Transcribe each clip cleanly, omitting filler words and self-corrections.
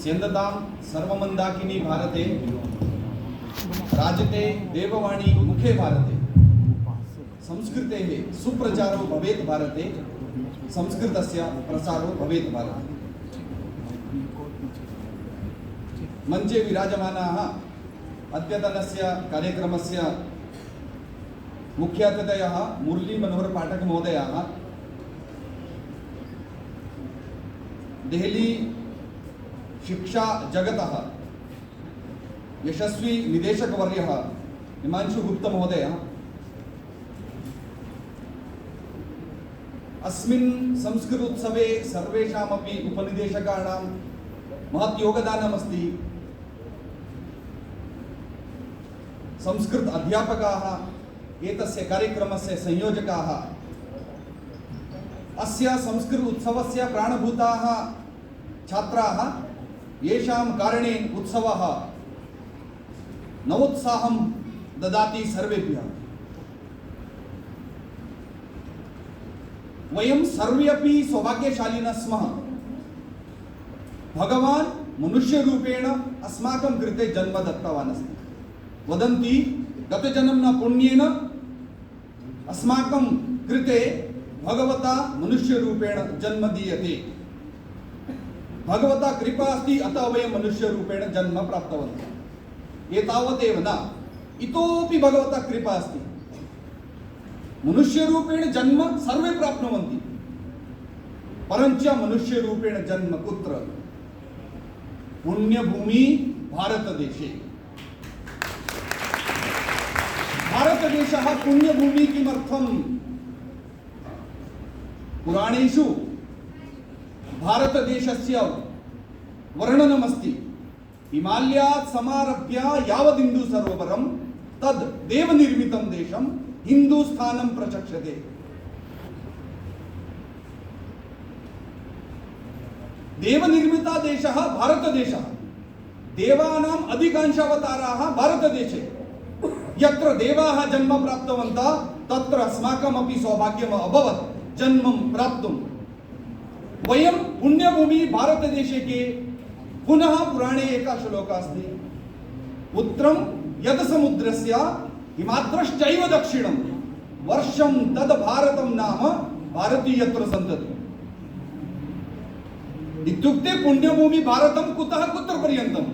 स्यन्दतां सर्वमन्दाकिनी भारते राजते देववाणी मुखे भारते संस्कृतेः सुप्रचारो भवेत् भारते संस्कृतस्य प्रसारो भवेत् भारते। मञ्चे विराजमानाः अद्यतनस्य कार्यक्रमस्य मुख्यातिथयः मुरली मनोहर पाठक महोदयाः, देहली शिक्षा जगतः यशस्वी निदेशकवर्यः हिमांशु गुप्ता महोदयः, अस्मिन् संस्कृतोत्सवे सर्वेषामपि उपनिदेशकानां महत् योगदानमस्ति। संस्कृत अध्यापकाः, एतस्य कार्यक्रमस्य संयोजकाः, अस्य संस्कृत उत्सवस्य प्राणभूताः छात्राः, येषां कारणेन उत्सवः नवोत्साहं ददाति सर्वेभ्यः। वयं सर्वे अपि सौभाग्यशालिनः स्मः। भगवान् मनुष्यरूपेण अस्माकं कृते जन्म दत्तवान् अस्ति। वदन्ति गतजन्मना पुण्येन अस्माकं कृते भगवता मनुष्यरूपेण जन्म दीयते। भगवता कृपा अस्ति, अतः वयं मनुष्यरूपेण जन्म प्राप्तवन्तः। एतावदेव न, इतोपि भगवता कृपा अस्ति। मनुष्यरूपेण जन्म सर्वे प्राप्नुवन्ति, परञ्च मनुष्यरूपेण जन्म कुत्र? पुण्यभूमि भारतदेशे। भारतदेशः पुण्यभूमि किमर्थम्? पुराणेषु भारतदेशस्य वर्णनमस्ति। हिमालयात् समारभ्य यावदिन्दु सरोवरं तद् देवनिर्मितं देशं हिन्दुस्थानं प्रचक्षते। देवनिर्मिता देशः भारतदेशः। देवानाम् अधिकांशावताराः भारतदेशे। यत्र देवाः जन्म प्राप्तवन्तः तत्र अस्माकमपि सौभाग्यम् अभवत् जन्म प्राप्तुम्। वयं पुण्यभूमि भारतदेशे के। पुनः पुराणे एकः श्लोकः अस्ति, उत्तरं यद् समुद्रस्य हिमाद्रश्चैव दक्षिणं वर्षं तद् भारतं नाम भारतीयत्र सन्तति। इत्युक्ते पुण्यभूमि भारतं कुतः कुत्र पर्यन्तम्?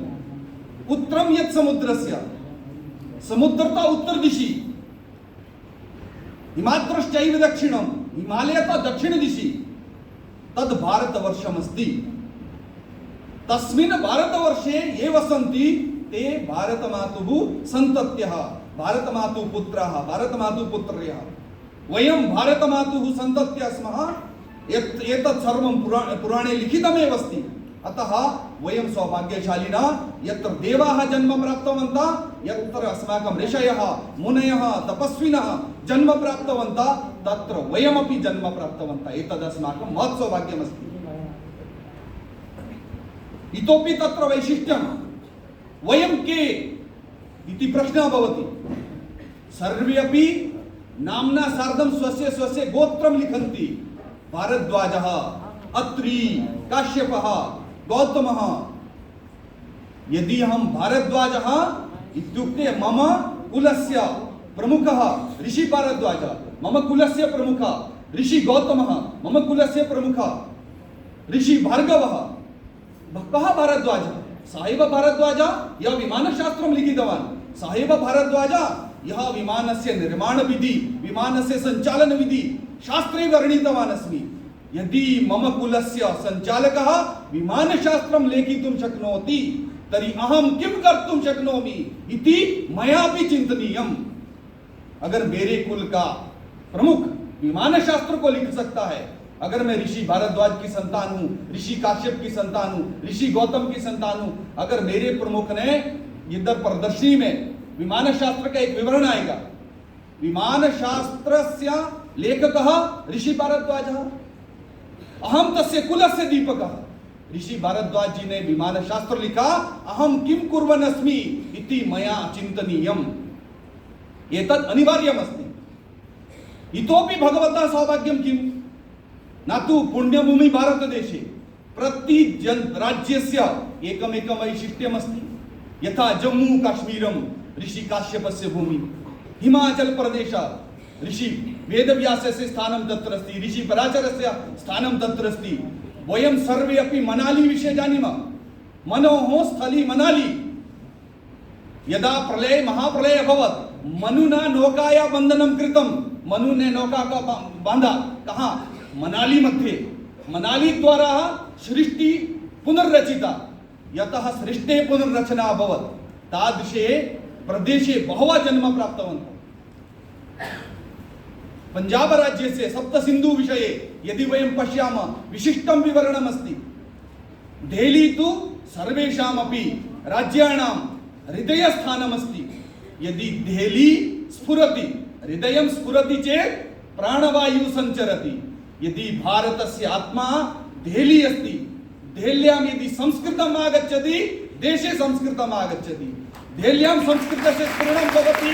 उत्तरं यत् समुद्रस्य, समुद्रतः उत्तरदिशि, हिमाद्रश्चैव दक्षिणं, हिमालयतः दक्षिणदिशि, तद् भारतवर्षमस्ति। तस्मिन् भारतवर्षे ये वसन्ति ते भारतमातुः सन्तत्यः, भारतमातुः पुत्राः, भारतमातुः पुत्र्यः। वयं भारतमातुः सन्तत्यः स्मः। एतत् सर्वं पुराणे लिखितमेव अस्ति। अतः वयं सौभाग्यशालिनः, यत्र देवाः जन्म प्राप्तवन्तः, यत्र अस्माकं ऋषयः मुनयः तपस्विनः जन्म प्राप्तवन्तः, तत्र वयमपि जन्म प्राप्तवन्तः। एतद् अस्माकं महत् सौभाग्यमस्ति। इतोपि तत्र वैशिष्ट्यं, वयं के इति प्रश्नः भवति। सर्वे अपि नाम्ना सार्धं स्वस्य स्वस्य गोत्रं लिखन्ति। भारद्वाजः, अत्रि, काश्यपः, गौतमः। यदि अहं भारद्वाजः इत्युक्ते मम कुलस्य प्रमुखः ऋषि भारद्वाजः, मम कुलस्य प्रमुखः ऋषि गौतमः, मम कुलस्य प्रमुखः ऋषि भार्गवः। कः भारद्वाजः? सः एव भारद्वाजः यः विमानशास्त्रं लिखितवान्। सः एव भारद्वाजः यः विमानस्य निर्माणविधि, विमानस्य सञ्चालनविधि शास्त्रे वर्णितवान् अस्मि। यदि मम कुलस्य सञ्चालकः विमानशास्त्रं लेखितुं शक्नोति, तर्हि अहं किं कर्तुं शक्नोमि इति मयापि चिन्तनीयम्। अगर मेरे कुल का प्रमुख विमानशास्त्र को लिख सकता है, अगर मैं ऋषि भारद्वाज की संतान हूं, ऋषि काश्यप की संतान हूं, ऋषि गौतम की संतान हूं, अगर मेरे प्रमुख ने इधर प्रदर्शनी में विमानशास्त्र का एक विवरण आएगा, विमानशास्त्रस्य लेखकः ऋषि भारद्वाजः, अहं तस्य कुलस्य दीपकः। ऋषि भारद्वाज जी ने विमानशास्त्र लिखा, अहं किं कुर्वन् अस्मि इति मया चिन्तनीयम्। एतत् अनिवार्यमस्ति। इतोपि भगवतः सौभाग्यं किम्? न तु पुण्यभूमि भारतदेशे, प्रति राज्यस्य एकमेकं वैशिष्ट्यमस्ति। यथा जम्मू काश्मीरं ऋषि काश्यपस्य भूमि, हिमाचल प्रदेश ऋषि वेदव्यासस्य स्थानं तत्र अस्ति, ऋषि पराशरस्य स्थानं तत्र अस्ति। वयं सर्वे अपि मनाली विषये जानीमः। मनोः स्थली मनाली। यदा प्रलय महाप्रलय अभवत्, मनुना नौकाया बंधनं कृतं। मनु ने नौका का बांधा कहाँ? मनाली मध्ये। मनाली द्वारा सृष्टि पुनर्रचिता। यतः सृष्टे पुनर्रचना अभवत्, तादृशे प्रदेशे बहवः जन्म प्राप्तवन्तः। पंजाब राज्यस्य सप्त सिंधु विषये यदि वयं पश्यामः, विशिष्टं विवरणम् अस्ति। देहली तु सर्वेषामपि राज्याणां हृदयस्थानमस्ति। यदि देहली स्फुरति, हृदयं स्फुरति चेत् प्राणवायुः सञ्चरति। यदि भारतस्य आत्मा देहली अस्ति, देहल्यां यदि संस्कृतम् आगच्छति, देशे संस्कृतम् आगच्छति। देहल्यां संस्कृतस्य स्फुरणं भवति,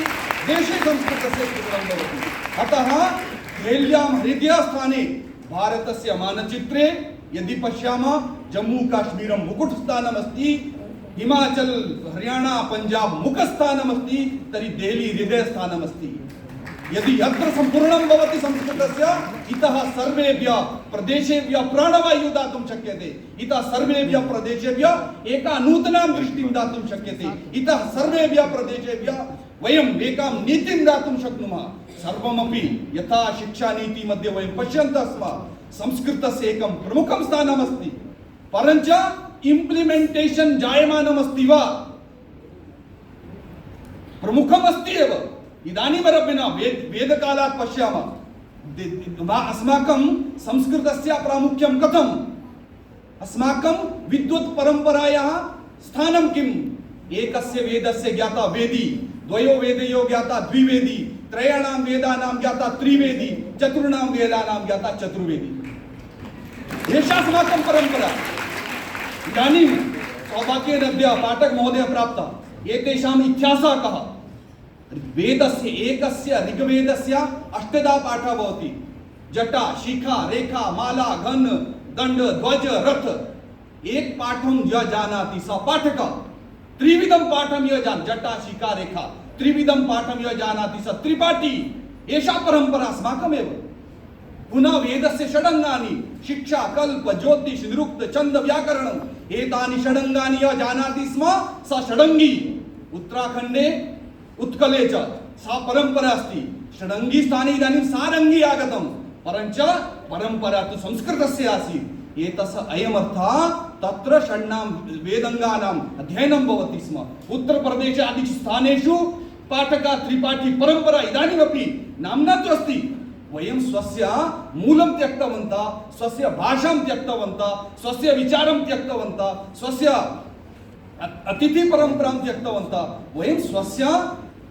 देशे संस्कृतस्य स्फुरणं भवति। अतः देहल्यां हृदयस्थाने भारतस्य मानचित्रे यदि पश्यामः, जम्मू काश्मीरं मुकुटस्थानमस्ति, हिमाचल हरियाणा पंजाब मुखस्थानमस्ति, तर्हि देहली हृदयस्थानमस्ति। यदि यत्र सम्पूर्णं भवति संस्कृतस्य, इतः सर्वेभ्यः प्रदेशेभ्यः प्राणवायुः दातुं शक्यते। इतः सर्वेभ्यः प्रदेशेभ्यः एका नूतनां दृष्टिं दातुं शक्यते। इतः सर्वेभ्यः प्रदेशेभ्यः वयम् एकां नीतिं दातुं शक्नुमः। सर्वमपि यथा शिक्षानीति मध्ये वयं पश्यन्तः स्मः, संस्कृतस्य एकं प्रमुखं स्थानमस्ति। परञ्च इम्प्लिमेण्टेशन् जायमानमस्ति वा? प्रमुखमस्ति एव। इदानीमारभ्य वेदकालात् पश्यामः, अस्माकं संस्कृतस्य प्रामुख्यं कथम्? अस्माकं विद्वत् परम्परायाः स्थानं किम्? एकस्य वेदस्य ज्ञाता वेदी, द्वयो वेदयो ज्ञाता द्विवेदी, त्रयाणां वेदानां ज्ञाता त्रिवेदी, चतुर्णां वेदानां ज्ञाता चतुर्वेदी। एषा अस्माकं परम्परा। इदानीं सौभाग्येन अद्य पाठक महोदय प्राप्तः। एतेषाम् इतिहासः कः? वेदस्य एकस्य ऋग्वेदस्य 8 पाठः भवति। जटा, शिखा, रेखा, माला, घन, दंड, ध्वज, रथ। एक पाठं यः जानाति सः पाठकः। त्रिविधं पाठं यः जानाति, जटा, शिखा, रेखा, त्रिविधं पाठं यः जानाति सः त्रिपाठी। एषा परम्परा अस्माकमेव। पुनः वेदस्य षडङ्गानि, शिक्षा, कल्प, ज्योतिष, निरुक्त, छन्द, व्याकरणम्, एतानि षडङ्गानि यः जानाति स्म सः षडङ्गी। उत्तराखण्डे उत्कले च सा परम्परा अस्ति। षडङ्गी स्थाने इदानीं सारङ्गी आगतं, परञ्च परम्परा तु संस्कृतस्य आसीत्। एतस्य अयमर्थः, तत्र षण्णां वेदङ्गानाम् अध्ययनं भवति स्म। उत्तरप्रदेशे आदिषु स्थानेषु पाठका त्रिपाठी परम्परा इदानीमपि नाम्ना तु अस्ति। वयं स्वस्य मूलं त्यक्तवन्तः, स्वस्य भाषां त्यक्तवन्तः, स्वस्य विचारं त्यक्तवन्तः, स्वस्य अतिथि परम्परां त्यक्तवन्तः। वयं स्वस्य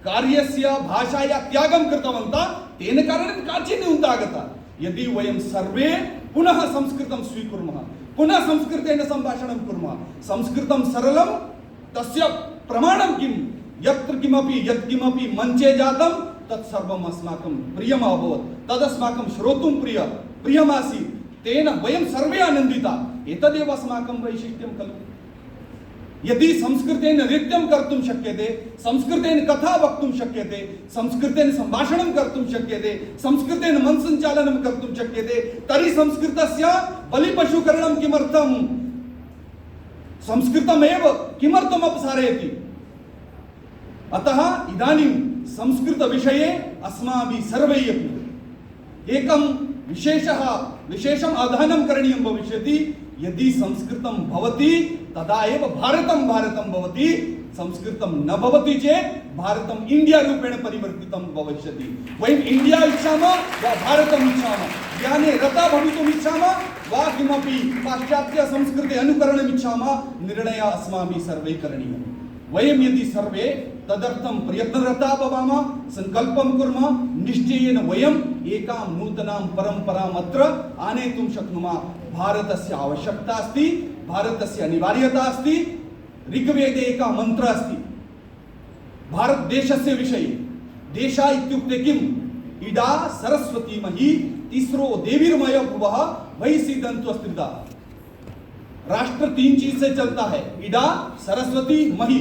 कार्यस्य भाषाया त्यागं कृतवन्तः। तेन कारणेन काचित् न्यूनता आगता। यदि वयं सर्वे पुनः संस्कृतं स्वीकुर्मः, पुनः संस्कृतेन सम्भाषणं कुर्मः, संस्कृतं सरलं, तस्य प्रमाणं किं? यत्र किमपि यत्किमपि मञ्चे जातं तत्सर्वम् अस्माकं प्रियम् अभवत्, तदस्माकं श्रोतुं प्रियमासीत्। तेन वयं सर्वे आनन्दिताः। एतदेव अस्माकं वैशिष्ट्यं खलु। यदि संस्कृतेन नृत्यं कर्तुं शक्यते, संस्कृतेन कथा वक्तुं शक्यते, संस्कृतेन सम्भाषणं कर्तुं शक्यते, संस्कृतेन मनसञ्चालनं कर्तुं शक्यते, तर्हि संस्कृतस्य बलिपशुकरणं किमर्थम्? संस्कृतमेव किमर्थम् अपसारयति? अतः इदानीं संस्कृतविषये अस्माभिः सर्वैः अपि एकं विशेषम् अध्ययनं करणीयं भविष्यति। यदि संस्कृतं भवति तदा एव भारतं भवति। संस्कृतं न भवति चेत् भारतम् इंडिया रूपेण परिवर्तितं भविष्यति। वयम् इंडिया इच्छामः वा भारतम् इच्छामः, ज्ञाने रता भवितुम् इच्छामः वा किमपि पाश्चात्य संस्कृते अनुकरणम् इच्छामः, निर्णयः अस्माभिः सर्वे करणीयः। वयं यदि सर्वे तदर्थं प्रयत्नरता भवामः, संकल्पं कुर्मः, निश्चयेन वयम् एकां नूतनां परम्पराम् अत्र आनेतुं शक्नुमः। भारतस्य आवश्यकता अस्ति, भारतस्य अनिवार्यता अस्ति। ऋग्वेदे एकः मन्त्रः अस्ति भारतदेशस्य विषये। देशः इत्युक्ते किम्? इडा सरस्वती मही तिस्रो देवीर्मयो भुवः वै सीदन्तु अस्त्रिता। राष्ट्र तीन चीज से चलता है, इडा, सरस्वती, मही।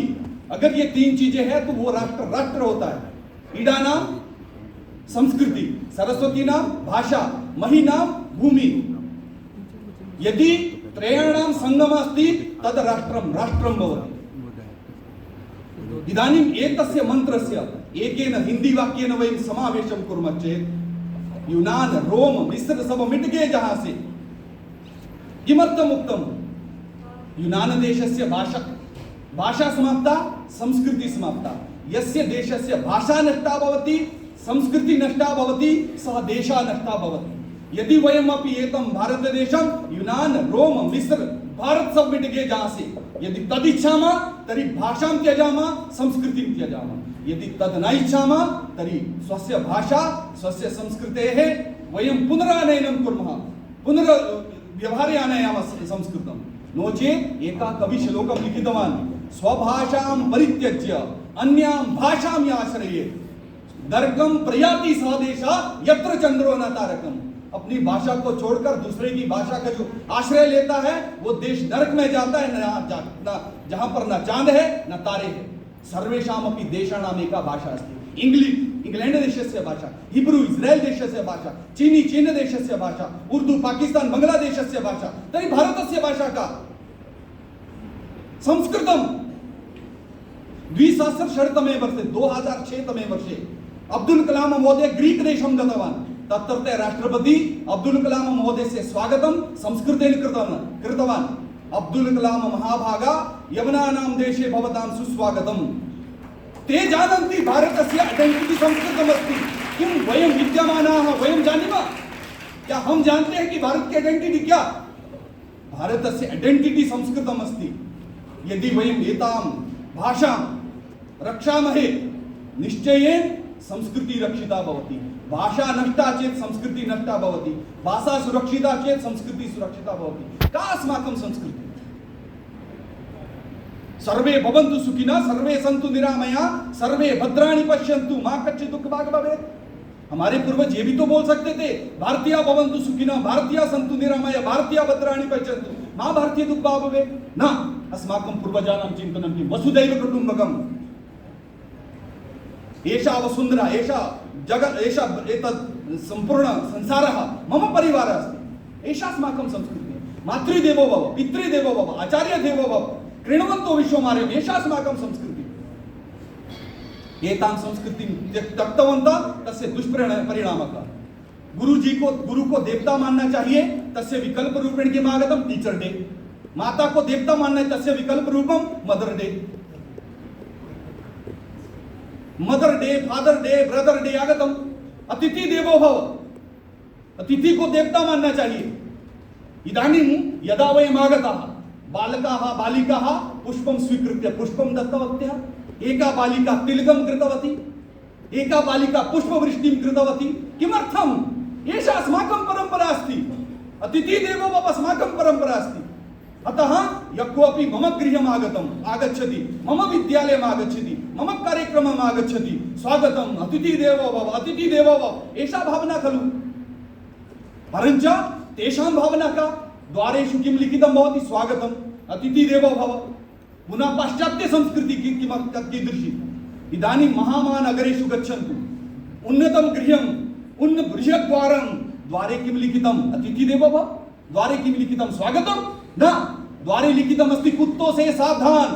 अगर ये तीन चीजें हैं तो वो राष्ट्र राष्ट्र होता है। इडा नाम संस्कृति, सरस्वती नाम भाषा, मही नाम भूमि। यदि त्रयाणां संगम अस्ति तद राष्ट्रं राष्ट्रं भवति। इदानीम् एतस्य मन्त्रस्य एकेन हिंदी वाक्येन वयं समावेशं कुर्मः चेत् यूनान, रोम, मिस्र सब मिट गए जहां से। किमर्थम् उक्तम्? यूनान देशस्य भाषा समाप्ता, संस्कृति समाप्ता। यस्य देशस्य भाषा नष्टा भवति, संस्कृति नष्टा भवति, सः देशः नष्टा भवति। यदि वयमपि एतं भारतदेशं यूनान, रोम, मिस्र, भारत सब मिट गए जहां से, यदि तद इच्छामः तर्हि भाषां त्यजामः, संस्कृतिं त्यजामः। यदि तद न इच्छामः तर्हि स्वस्य भाषा, स्वस्य संस्कृतेः वयं पुनरानयनं कुर्मः, पुनर्व्यवहारे आनयामः संस्कृतं। नो चेत् एकः कविः श्लोकं लिखितवान्, स्वभाषां परित्यज्य अन्यां भाषां आश्रयेत् नरकं प्रयाति सः देशः यत्र चंद्रो न तारकम्। अपनी भाषा को छोड़कर दूसरे की भाषा का जो आश्रय लेता है वो देश नरक में जाता है, जहां पर न चांद है न तारे है। सर्वेषामपि देशानाम् एका भाषा अस्ति। इंग्लैंड देशस्य भाषा, हिब्रू इस्राएल देशस्य भाषा, चीन देशस्य भाषा, उर्दू पाकिस्तान बांग्लादेशस्य भाषा, तर्हि भारतस्य भाषा का संस्कृतम्। 2006 वर्षे 2006 वर्षे अब्दुल कलाम महोदय ग्रीक देशं गतवान्। तत्रत्य राष्ट्रपति अब्दुल कलाम महोदयस्य स्वागतं संस्कृतेन कृतवान्। अब्दुल कलाम महाभागा यवनानां देशे भवतां सुस्वागतम्। ते जानन्ति भारतस्य आइडेंटिटी संस्कृतमस्ति। किं वयं विद्यमानाः वयं जानीमः? क्या हम जानते हैं कि भारत की आइडेंटिटी क्या? भारतस्य आइडेंटिटी संस्कृतमस्ति। यदि वयं एतां भाषां रक्षामहे निश्चयेन संस्कृति रक्षिता भवति। भाषा नष्टा चेत् संस्कृति नष्टा भवति, भाषा सुरक्षिता चेत् संस्कृति सुरक्षिता भवति। का अस्माकं संस्कृति? सर्वे भवन्तु सुखिनः, सर्वे सन्तु निरामयाः, सर्वे भद्राणि पश्यन्तु मा कश्चित् दुःखभाग् भवेत्। हमारे पूर्वज ये भी तो बोल सकते थे, भारतीय भवन्तु सुखिनः, भारतीय सन्तु निरामयाः, भारतीय भद्राणि पश्यन्तु मा भारतीय दुःखभाग् भवेत्। न, अस्माकं पूर्वजानां चिन्तनं किं? वसुधैव कुटुम्बकम्, एषा वसुन्धरा, एषा जगत्, एषा एतत् सम्पूर्ण संसारः मम परिवारः अस्ति। एषा अस्माकं संस्कृतिः। मातृदेवो भव, पितृदेवो भव, आचार्यदेवो भव, कृण्वन्तो विश्वमार्यम्, एषा अस्माकं संस्कृतिः। एतां संस्कृतिं त्यक्तवन्तः, तस्य दुष्परिणामः। गुरु को देवता मानना चाहिए, तस्य विकल्प रूपेण किम् आगतं? Teacher day. माता को देवता मानना है, तस्य विकल्प रूपं mother day. Mother day, father day, brother day आगतम। अतिथि देवो भव, अतिथि को देवता मानना चाहिए। इदानीं यदा वयम् आगताः, बालकाः बालिकाः पुष्पं स्वीकृत्य पुष्पं दत्तवत्यः। एका बालिका तिलकं कृतवती, एका बालिका पुष्पवृष्टिं कृतवती। किमर्थम्? एषा अस्माकं परम्परा अस्ति। अतिथि देवो भव अस्माकं परम्परा अस्ति। अतः यः कोऽपि मम गृहम् आगच्छति, मम विद्यालयम् आगच्छति, मम कार्यक्रमम् आगच्छति, स्वागतम्, अतिथि देवो भव, अतिथि देवो भव, एषा भावना खलु। परञ्च तेषां भावना का? द्वारेषु किं लिखितं भवति? स्वागतम्, अतिथि देवो भव। पुनः पाश्चात्य संस्कृति कीदृशी? इदानीं महामहानगरेषु गच्छन्तु, उन्नतं गृहम्, बृहत् द्वारं, द्वारे किं लिखितम्? अतिथि देवो भव। द्वारे किं लिखितं? स्वागतम्? न, द्वारे लिखितमस्ति कुत्तों से सावधान।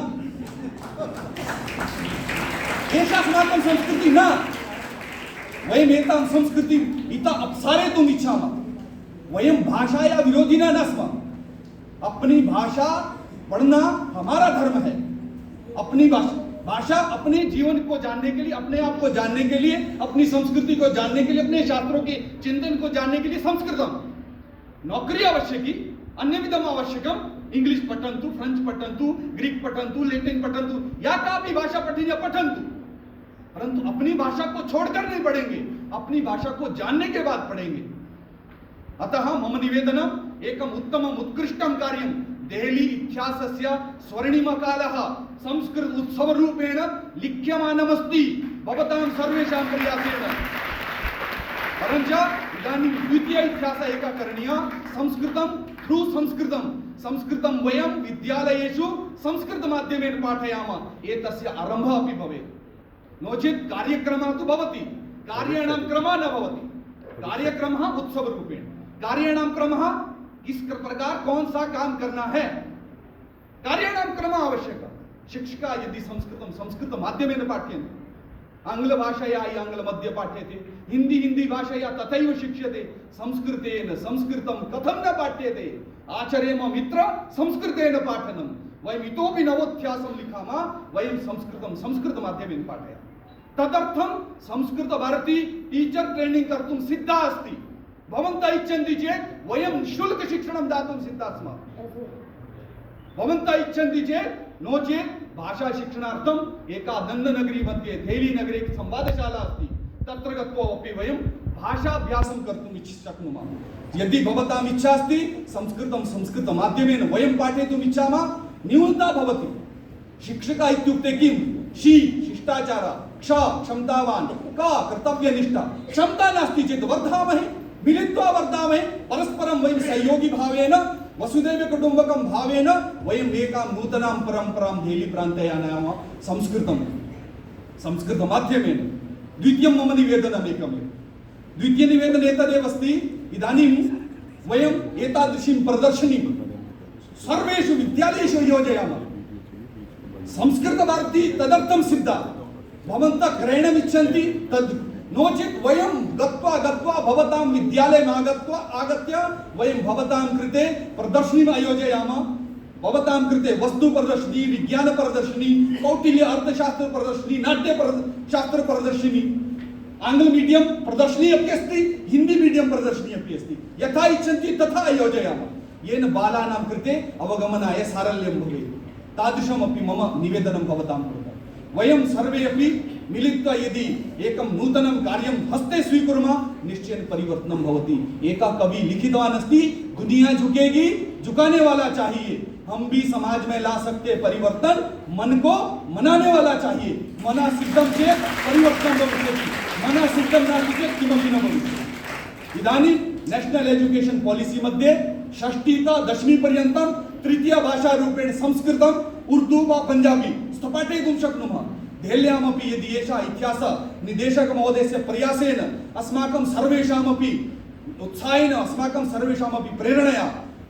एषा अस्माकं संस्कृतिः न। वयम् एतां संस्कृतिम् इतः अपसारयितुम् इच्छामः। वयं भाषाया विरोधिनः न स्मः। अपनी भाषा पढ़ना हमारा धर्म है। अपनी भाषा अपने जीवन को जानने के लिए, अपने आप को जानने के लिए, अपनी संस्कृति को जानने के लिए, अपने शास्त्रों के चिंतन को जानने के लिए संस्कृतम्। नौकरी आवश्यकी, अन्यविधम् आवश्यकम्। इंग्लिश पठन्तु, फ्रेंच पठन्तु, ग्रीक पठन्तु, लैटिन पठन्तु, या कापि भाषा पठनीय पठन्तु, परंतु अपनी भाषा को छोड़कर नहीं पढ़ेंगे, अपनी भाषा को जानने के बाद पढ़ेंगे। अतः मम निवेदनम् एकम् उत्तमम् उत्कृष्टं कार्यं देहली इतिहासस्य स्वर्णिमकालः संस्कृत उत्सवरूपेण लिख्यमानमस्ति भवतां सर्वेषां प्रयासेन। परञ्च इदानीं द्वितीय इतिहासः एकः करणीयः, संस्कृतं थ्रू संस्कृतं वयं विद्यालयेषु संस्कृतमाध्यमेन पाठयामः एतस्य आरम्भः अपि भवेत्। नो चेत् कार्यक्रमः तु भवति, कार्याणां क्रमः न भवति। कार्यक्रमः उत्सव रूपेण, कार्याणां क्रमः किस प्रकार कौन सा काम करना है, कार्याणां क्रमः आवश्यकः। शिक्षका यदि संस्कृत माध्यमेन पाठ्यन्ते, आंग्ल भाषया आंग्ल मध्ये पाठ्यते, हिंदी भाषया तथैव शिक्ष्यते, संस्कृतेन संस्कृतं कथं न पाठ्यते, आचरेम मित्र संस्कृतेन पाठनं। वयम् इतोपि नवोध्यासं लिखामः, वयं संस्कृत माध्यमेन पाठयामः। तदर्थं संस्कृत भारती टीचर ट्रेनिंग कर्तुं सिद्धा अस्ति। भवन्तः इच्छन्ति चेत् वयं शुल्क शिक्षणं दातुं सिद्धाः स्मः। भवन्तः इच्छन्ति चेत्, नो चेत् भाषा शिक्षणार्थम् एका नन्दनगरी मध्ये देहली नगरे संवादशाला अस्ति, तत्र गत्वा अपि वयं भाषाभ्यासं कर्तुं शक्नुमः। यदि भवताम् इच्छा अस्ति संस्कृत माध्यमेन वयं पाठयितुम् इच्छामः, न्यूनता भवति। शिक्षकः इत्युक्ते किं? शि शिष्टाचार, क्ष क्षमतावान्, क कर्तव्यनिष्ठा। क्षमता नास्ति चेत् वर्धामहे, मिलित्वा वर्धामहे, परस्परं वयं सहयोगी भावेन वसुदैव कुटुम्बकं भावेन वयम् एकां नूतनां परम्परां देहली प्रान्ते आनयामः। संस्कृत माध्यमेन। द्वितीयं मम निवेदनम् एकमेव। द्वितीय निवेदनम् एतदेव अस्ति, इदानीं वयम् एतादृशीं प्रदर्शनीं सर्वेषु विद्यालयेषु योजयामः। संस्कृत भारती तदर्थं सिद्धा। भवन्तः क्रयणम् इच्छन्ति तद्, नो चेत् वयं गत्वा भवतां विद्यालयम् आगत्य वयं भवतां कृते प्रदर्शनीम् आयोजयामः। भवतां कृते वस्तु प्रदर्शनी, विज्ञान प्रदर्शनी, कौटिल्य अर्थशास्त्र प्रदर्शनी, नाट्य शास्त्र प्रदर्शनी, आंग्ल मीडियम प्रदर्शनी अपि अस्ति, हिंदी मीडियम प्रदर्शनी अपि अस्ति। यथा इच्छन्ति तथा आयोजयामः, येन बालानां कृते अवगमनाय सारल्यं भवेत्। तादृशमपि मम निवेदनं भवतां कृते। वयं सर्वे अपि मिलित्वा यदि एकं नूतनं कार्यं हस्ते स्वीकुर्मः, निश्चयेन परिवर्तनं भवति। एका कवि लिखितवान् अस्ति, दुनिया झुकेगी, झुकाने वाला चाहिए। हम भी समाज में ला सकते परिवर्तन, मन को मनाने वाला चाहिए। मना सिद्धं चेत् परिवर्तनं भविष्यति, मना सिद्धं नास्ति चेत् किमपि न भविष्यति। इदानीं नेशनल एजुकेशन पॉलिसी मध्ये षष्ठीतः दशमी पर्यन्तं तृतीय भाषा रूपेण संस्कृतं, उर्दू वा पंजाबी पाठयितुं शक्नुमः। देहल्यामपि यदि एषा इतिहास निदेशक महोदयस्य प्रयासेन अस्माकं सर्वेषामपि उत्साहेन, अस्माकं सर्वेषामपि प्रेरणया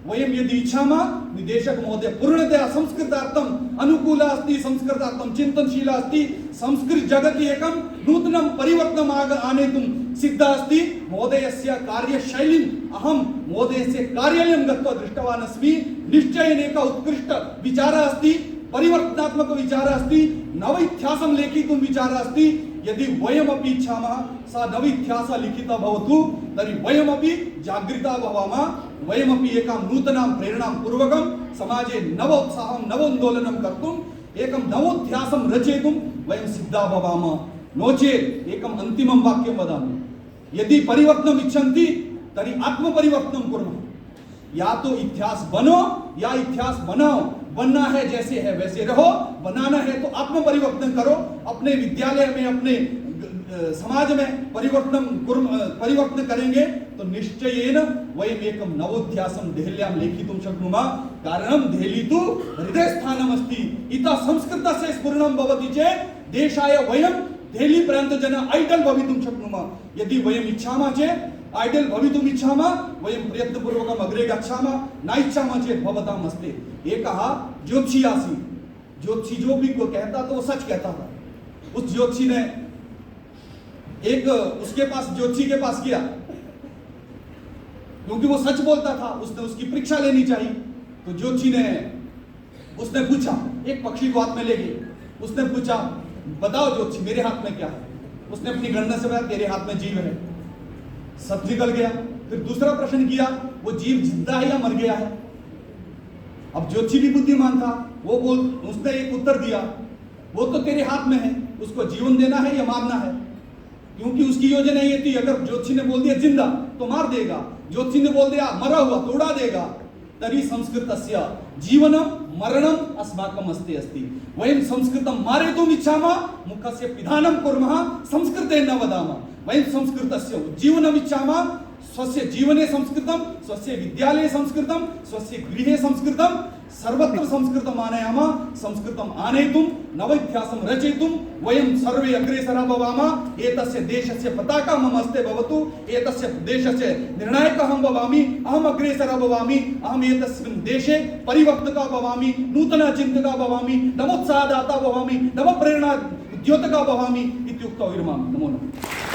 वयं यदि इच्छामः, निदेशक महोदय पूर्णतया संस्कृतार्थम् अनुकूलः अस्ति, संस्कृतार्थं चिन्तनशीलः अस्ति, संस्कृत जगति एकं नूतनं परिवर्तनम् आनेतुं सिद्धः अस्ति। महोदयस्य कार्यशैलीम् अहं महोदयस्य कार्यालयं गत्वा दृष्टवान् अस्मि। निश्चयेन एकः उत्कृष्ट विचारः अस्ति, परिवर्तनात्मक विचारः अस्ति, नव इतिहासं लेखितुं विचारः अस्ति। यदि वयमपि इच्छामः सा नव इतिहासः लिखितः भवतु, तर्हि वयमपि जागृता भवामः। वयमपि एकां नूतनां प्रेरणां पूर्वकं समाजे नवोत्साहं नवोन्दोलनं कर्तुम् एकं नवोध्यासं रचयितुं वयं सिद्धा भवामः। नो चेत् एकम् अन्तिमं वाक्यं वदामि, यदि परिवर्तनम् इच्छन्ति तर्हि आत्मपरिवर्तनं कुर्मः। या तो इतिहास बनो या इतिहास बनाओ। बनना है जैसे है वैसे रहो, बनाना है तो आत्म परिवर्तन करो। अपने विद्यालय में, अपने समाज में परिवर्तन करेंगे तो निश्चयेन वयम् एकं नवोध्यासं देहल्यां लेखितुं शक्नुमः। कारणं देहली तु हृदयस्थानमस्ति। इतः संस्कृतस्य स्फुरणं भवति चेत् देशाय वयं देहली प्रान्तजनाः ऐडल् भवितुं शक्नुमः। यदि वयम् इच्छामः चेत्, आइडल भवितुम् इच्छामः, वयं प्रयत्नपूर्वकम् अग्रे गच्छामः। न इच्छामः चेत् भवतां हस्ते। एकः ज्योतिषी आसीत्। ज्योतिषी जो भी को कहता तो वो सच कहता था। उस ज्योतिषी ने ज्योतिषी के पास गया, क्योंकि वो सच बोलता था। उसने उसकी परीक्षा लेनी चाहिए। तो ज्योतिषी ने उसने पूछा, एक पक्षी को हाथ में ले गए। उसने पूछा, बताओ ज्योतिषी मेरे हाथ में क्या है? उसने अपनी गणना से बताया, तेरे हाथ में जीव है। सच निकल गया। फिर दूसरा प्रश्न किया, वो जीव जिंदा है या मर गया है? अब ज्योतिषी भी बुद्धिमान था, उसने एक उत्तर दिया, वो तो तेरे हाथ में है, उसको जीवन देना है या मारना है। क्योंकि उसकी योजना ये थी, अगर ज्योतिषी ने बोल दिया जिंदा तो मार देगा, ज्योतिषी ने बोल दिया मरा हुआ तो उड़ा देगा। तर्हि संस्कृतस्य जीवनं मरणम् अस्माकं हस्ते अस्ति। वयं संस्कृतं मारयितुम् इच्छामः, मुखस्य पिधानं कुर्मः, संस्कृतेन न वदामः। वयं संस्कृतस्य उज्जीवनम् इच्छामः, स्वस्य जीवने संस्कृतं, स्वस्य विद्यालये संस्कृतं, स्वस्य गृहे संस्कृतं, सर्वत्र संस्कृतम् आनयामः। संस्कृतम् आनेतुं नवोध्यासं रचयितुं वयं सर्वे अग्रेसराः भवामः। एतस्य देशस्य पताका मम हस्ते भवतु, एतस्य देशस्य निर्णायकः अहं भवामि, अहम् अग्रेसरः भवामि, अहम् एतस्मिन् देशे परिवर्तकः भवामि, नूतनचिन्तकः भवामि, नवोत्साहदाता भवामि, नवप्रेरणा उद्योतकः भवामि इत्युक्त्वा विरमामि। नमो नमः।